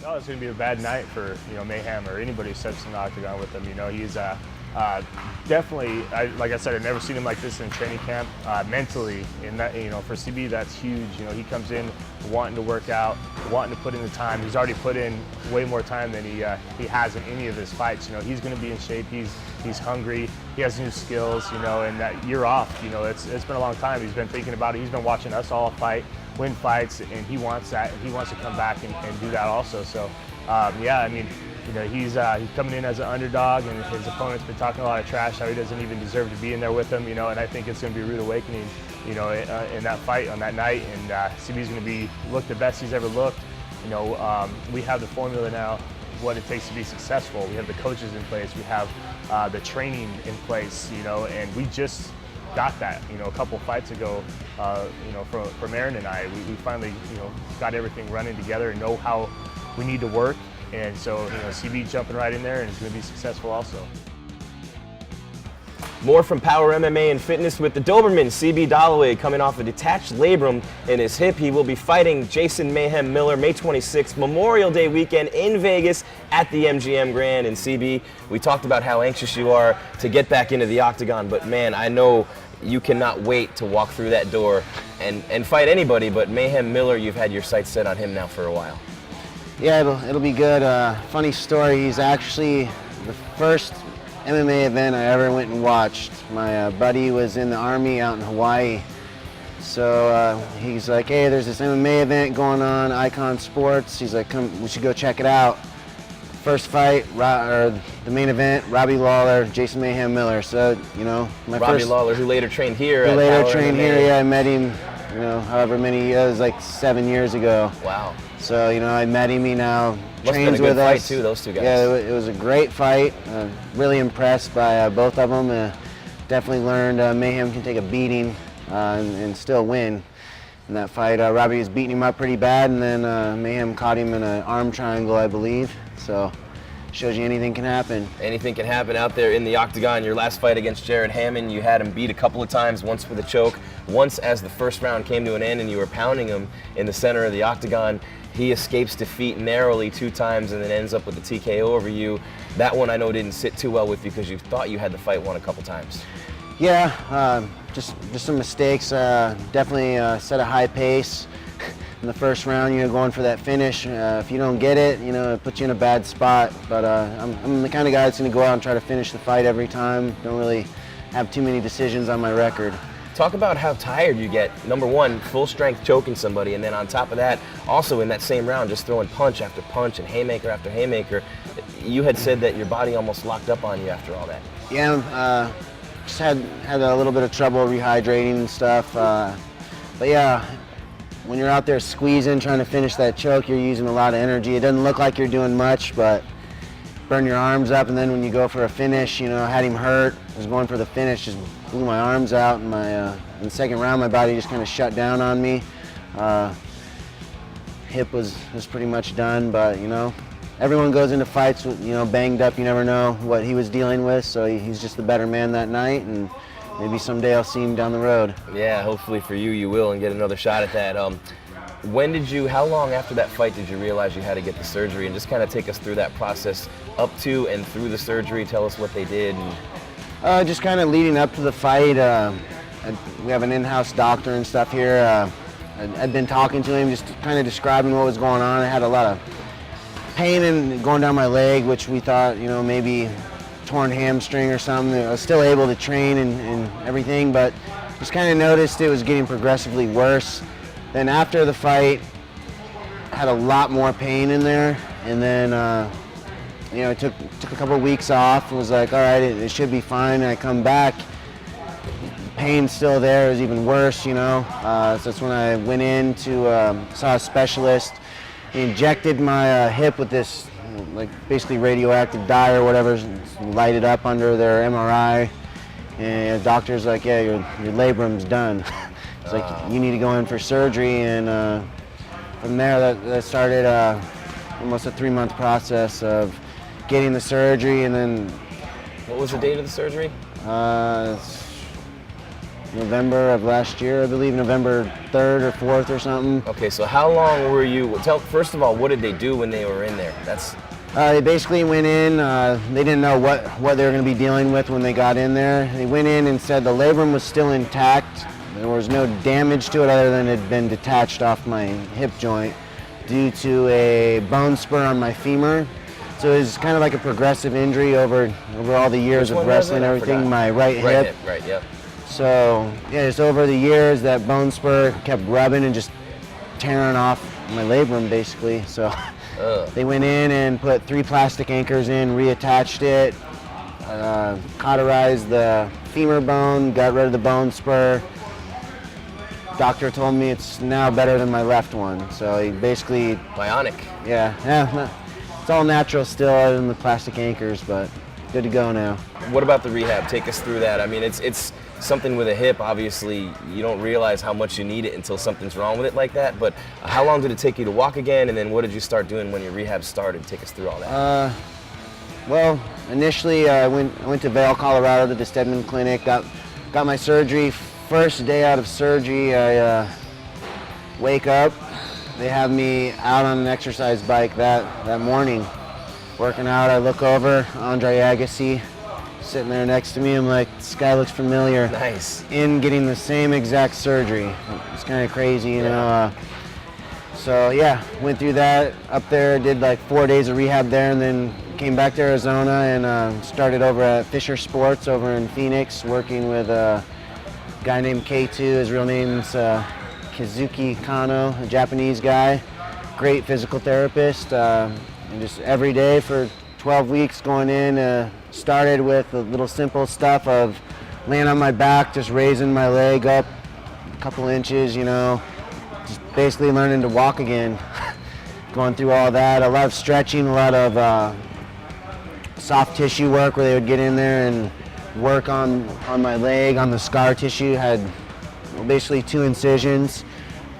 Oh, it's going to be a bad night for Mayhem or anybody who steps in the octagon with him. He's definitely, like I said, I've never seen him like this in training camp. Mentally, in that, for CB, that's huge. He comes in wanting to work out, wanting to put in the time. He's already put in way more time than he has in any of his fights. He's going to be in shape. He's hungry. He has new skills. And that year off, it's been a long time. He's been thinking about it. He's been watching us all fight, win fights, and he wants that. He wants to come back and do that also. So, yeah, I mean, he's coming in as an underdog, and his opponent's been talking a lot of trash, how he doesn't even deserve to be in there with him, and I think it's going to be a rude awakening, in that fight on that night, and CB's going to look the best he's ever looked. We have the formula now, what it takes to be successful. We have the coaches in place, we have the training in place, and we just got that, a couple fights ago, from Aaron and I. We finally, got everything running together and know how we need to work. And so, CB jumping right in there and is going to be successful also. More from Power MMA and Fitness with the Doberman, CB Dollaway, coming off a detached labrum in his hip. He will be fighting Jason Mayhem Miller May 26th, Memorial Day weekend in Vegas at the MGM Grand. And CB, we talked about how anxious you are to get back into the octagon, but man, I know you cannot wait to walk through that door and fight anybody, but Mayhem Miller, you've had your sights set on him now for a while. Yeah, it'll be good. Funny story, he's actually the first MMA event I ever went and watched. My buddy was in the Army out in Hawaii. So he's like, hey, there's this MMA event going on, Icon Sports. He's like, come, we should go check it out. First fight, or the main event, Robbie Lawler, Jason Mayhem Miller. So, Robbie Lawler, who later trained here. Who later trained here, yeah, I met him, however many, it was like 7 years ago. Wow. So, I met him, he now Must have trains been a with good fight us. too, those two guys. Yeah, it was a great fight. Really impressed by both of them. Definitely learned Mayhem can take a beating and still win in that fight. Robbie was beating him up pretty bad, and then Mayhem caught him in an arm triangle, I believe. So, shows you anything can happen. Anything can happen out there in the octagon. Your last fight against Jared Hamman, you had him beat a couple of times, once with a choke, once as the first round came to an end and you were pounding him in the center of the octagon. He escapes defeat narrowly 2 times and then ends up with a TKO over you. That one I know didn't sit too well with you because you thought you had the fight won a couple times. Yeah, just some mistakes. Definitely set a high pace in the first round, going for that finish. If you don't get it, it puts you in a bad spot. But I'm the kind of guy that's going to go out and try to finish the fight every time. Don't really have too many decisions on my record. Talk about how tired you get. Number one, full strength choking somebody, and then on top of that, also in that same round, just throwing punch after punch and haymaker after haymaker. You had said that your body almost locked up on you after all that. Yeah, just had a little bit of trouble rehydrating and stuff. But yeah, when you're out there squeezing, trying to finish that choke, you're using a lot of energy. It doesn't look like you're doing much, but burn your arms up, and then when you go for a finish, I had him hurt. I was going for the finish, just blew my arms out, and in the second round, my body just kind of shut down on me. Hip was pretty much done, but everyone goes into fights with banged up. You never know what he was dealing with, so he's just the better man that night, and maybe someday I'll see him down the road. Yeah, hopefully for you, you will, and get another shot at that. How long after that fight did you realize you had to get the surgery? And just kind of take us through that process up to and through the surgery. Tell us what they did. Just kind of leading up to the fight. We have an in-house doctor and stuff here. I'd been talking to him, just kind of describing what was going on. I had a lot of pain and going down my leg, which we thought, maybe torn hamstring or something. I was still able to train and everything, but just kind of noticed it was getting progressively worse. Then after the fight, I had a lot more pain in there, and then it took a couple of weeks off. It was like, all right, it should be fine. And I come back, pain's still there. It was even worse, So that's when I went in to saw a specialist. He injected my hip with this, basically radioactive dye or whatever, lighted up under their MRI. And the doctor's like, yeah, your labrum's done. It's like, you need to go in for surgery, and from there that started almost a 3-month process of getting the surgery. And then what was the date of the surgery? November of last year, I believe, November 3rd or 4th or something. Okay, so how long were you, first of all, what did they do when they were in there? They basically went in, they didn't know what they were going to be dealing with when they got in there. They went in and said the labrum was still intact. There was no damage to it other than it had been detached off my hip joint due to a bone spur on my femur. So it was kind of like a progressive injury over all the years of wrestling and everything. My right hip. Right, yep. So yeah, just over the years that bone spur kept rubbing and just tearing off my labrum basically. So they went in and put 3 plastic anchors in, reattached it, cauterized the femur bone, got rid of the bone spur. Doctor told me it's now better than my left one. So he basically... Bionic. Yeah, it's all natural still other than the plastic anchors, but good to go now. What about the rehab? Take us through that. I mean, it's something with a hip, obviously, you don't realize how much you need it until something's wrong with it like that, but how long did it take you to walk again, and then what did you start doing when your rehab started? Take us through all that. Well, initially I went to Vail, Colorado to the Stedman Clinic, got my surgery. First day out of surgery, I wake up, they have me out on an exercise bike that morning, working out. I look over, Andre Agassi sitting there next to me. I'm like, this guy looks familiar. Nice. In getting the same exact surgery. It's kind of crazy, you know. So yeah, went through that up there, did like 4 days of rehab there, and then came back to Arizona and started over at Fisher Sports over in Phoenix, working with a guy named K2. His real name's Kazuki Kano, a Japanese guy. Great physical therapist. And just every day for 12 weeks going in, started with the little simple stuff of laying on my back, just raising my leg up a couple inches, you know, just basically learning to walk again. Going through all that, a lot of stretching, a lot of soft tissue work where they would get in there and work on my leg, on the scar tissue. Had basically 2 incisions,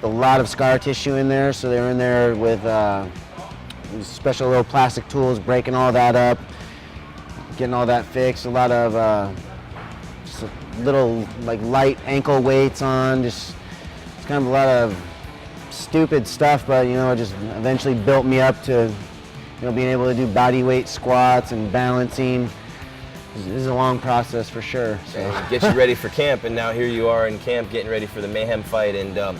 a lot of scar tissue in there, so they were in there with special little plastic tools, breaking all that up, getting all that fixed. A lot of just little like light ankle weights on, just it's kind of a lot of stupid stuff, but you know, it just eventually built me up to, you know, being able to do body weight squats and balancing. This is a long process for sure. So. And get you ready for camp, and now here you are in camp getting ready for the Mayhem fight. And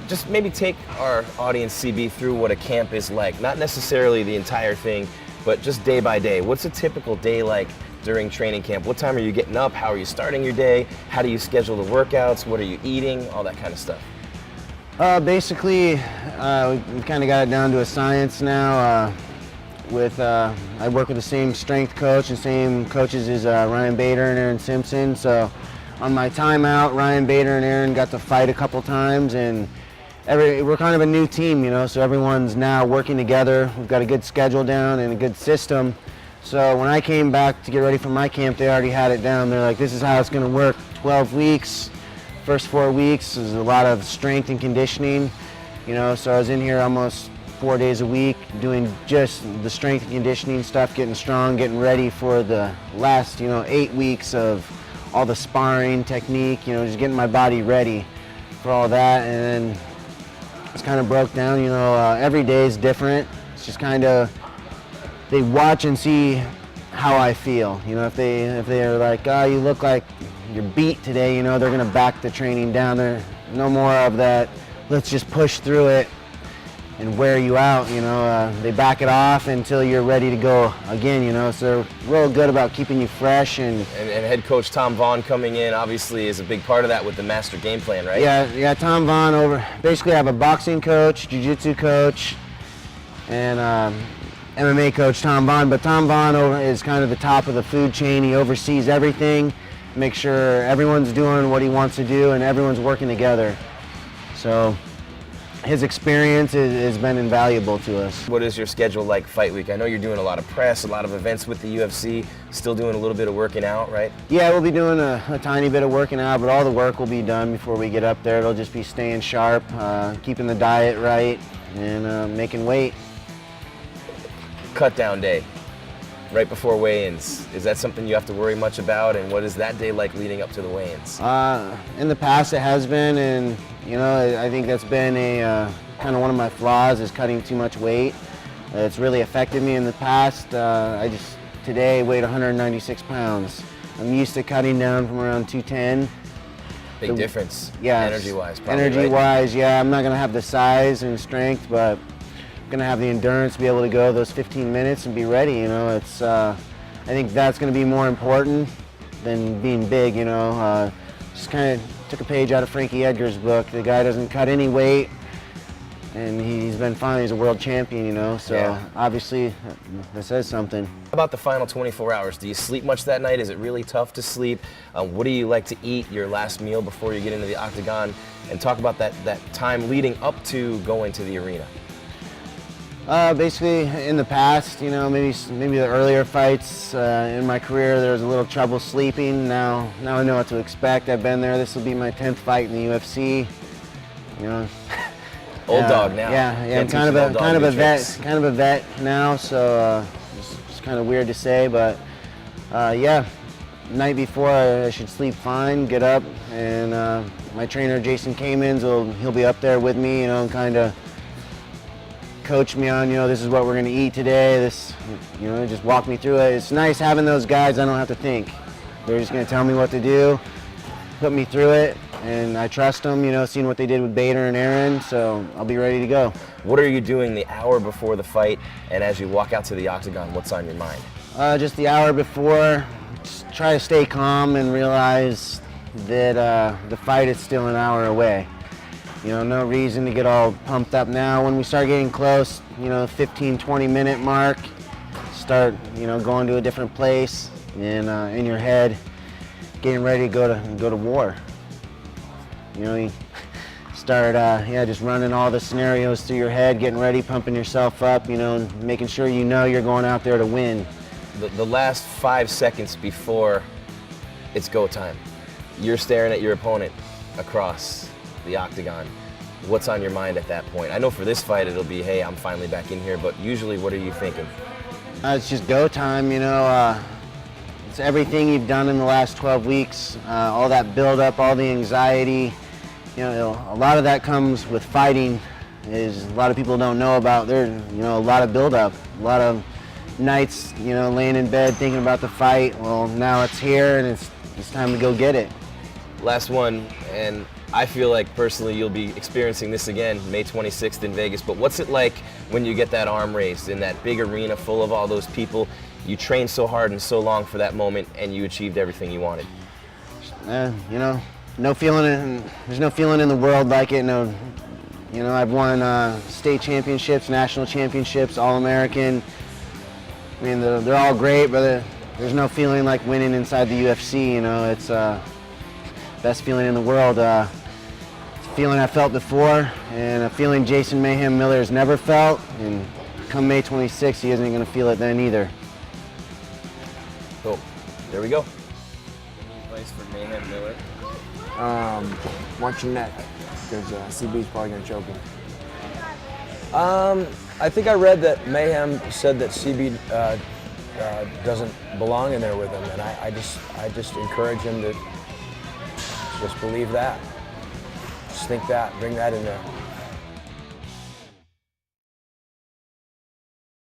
just maybe take our audience, CB, through what a camp is like. Not necessarily the entire thing, but just day by day. What's a typical day like during training camp? What time are you getting up? How are you starting your day? How do you schedule the workouts? What are you eating? All that kind of stuff. Basically, we kind of got it down to a science now. I work with the same strength coach and same coaches as Ryan Bader and Aaron Simpson. So on my time out, Ryan Bader and Aaron got to fight a couple times, and we're kind of a new team, you know, so everyone's now working together. We've got a good schedule down and a good system. So when I came back to get ready for my camp, they already had it down. They're like, this is how it's going to work. 12 weeks. First 4 weeks is a lot of strength and conditioning, you know, so I was in here almost 4 days a week doing just the strength and conditioning stuff, getting strong, getting ready for the last, you know, 8 weeks of all the sparring technique, you know, just getting my body ready for all that. And then it's kind of broke down, you know, every day is different. It's just kind of, they watch and see how I feel. You know, if they're like, oh, you look like you're beat today, you know, they're gonna back the training down. There, no more of that, let's just push through it and wear you out, you know. They back it off until you're ready to go again, you know. So they're real good about keeping you fresh. And head coach Tom Vaughn coming in obviously is a big part of that with the master game plan, right? Yeah, Tom Vaughn over. Basically, I have a boxing coach, jiu-jitsu coach, and MMA coach Tom Vaughn. But Tom Vaughn is kind of the top of the food chain. He oversees everything, make sure everyone's doing what he wants to do and everyone's working together. So his experience has been invaluable to us. What is your schedule like fight week? I know you're doing a lot of press, a lot of events with the UFC, still doing a little bit of working out, right? Yeah, we'll be doing a tiny bit of working out, but all the work will be done before we get up there. It'll just be staying sharp, keeping the diet right, and making weight. Cut down day. right before weigh-ins. Is that something you have to worry much about, and what is that day like leading up to the weigh-ins? In the past it has been, and you know, I think that's been a kind of one of my flaws, is cutting too much weight. It's really affected me in the past. I just today weighed 196 pounds. I'm used to cutting down from around 210. Big difference, yeah, energy-wise, probably, right? Energy-wise, yeah, I'm not gonna have the size and strength, but I'm gonna have the endurance to be able to go those 15 minutes and be ready. You know, it's I think that's gonna be more important than being big. You know, just kind of took a page out of Frankie Edgar's book. The guy doesn't cut any weight, and he's been fine. He's a world champion. You know, so Yeah. obviously that says something. How about the final 24 hours? Do you sleep much that night? Is it really tough to sleep? What do you like to eat your last meal before you get into the octagon? And talk about that time leading up to going to the arena. Basically, in the past, you know, maybe the earlier fights in my career, there was a little trouble sleeping. Now I know what to expect. I've been there. This will be my 10th fight in the UFC. You know, Old dog now. Yeah, I'm kind of a vet now. So it's kind of weird to say, but yeah, night before I should sleep fine, get up, and my trainer Jason Kamens he'll be up there with me, you know, and kind of coach me on, you know, this is what we're going to eat today. This, you know, just walk me through it. It's nice having those guys. I don't have to think. They're just going to tell me what to do, put me through it, and I trust them. You know, seeing what they did with Bader and Aaron, so I'll be ready to go. What are you doing the hour before the fight, and as you walk out to the octagon, what's on your mind? Just the hour before, just try to stay calm and realize that the fight is still an hour away. You know, no reason to get all pumped up now. When we start getting close, you know, 15, 20-minute mark, start, you know, going to a different place and in your head, getting ready to go to war. You know, you start, just running all the scenarios through your head, getting ready, pumping yourself up, you know, making sure you know you're going out there to win. The last 5 seconds before it's go time, you're staring at your opponent across the octagon. What's on your mind at that point? I know for this fight it'll be, hey, I'm finally back in here, but usually what are you thinking? It's just go time, you know. It's everything you've done in the last 12 weeks, all that build-up, all the anxiety. You know, a lot of that comes with fighting. Is a lot of people don't know about. There's, you know, a lot of build-up, a lot of nights, you know, laying in bed thinking about the fight. Well, now it's here, and it's time to go get it. Last one, and I feel like personally you'll be experiencing this again May 26th in Vegas, but what's it like when you get that arm raised in that big arena full of all those people? You trained so hard and so long for that moment, and you achieved everything you wanted. You know, there's no feeling in the world like it. No, you know, I've won state championships, national championships, All-American. I mean, they're all great, but there's no feeling like winning inside the UFC. You know, it's best feeling in the world. It's a feeling I felt before, and a feeling Jason Mayhem Miller has never felt. And come May 26th, he isn't going to feel it then either. Cool. There we go. Any advice for Mayhem Miller? Watch your neck, because CB's probably going to choke him. I think I read that Mayhem said that CB doesn't belong in there with him, and I just encourage him to just believe that. Just think that, bring that in there.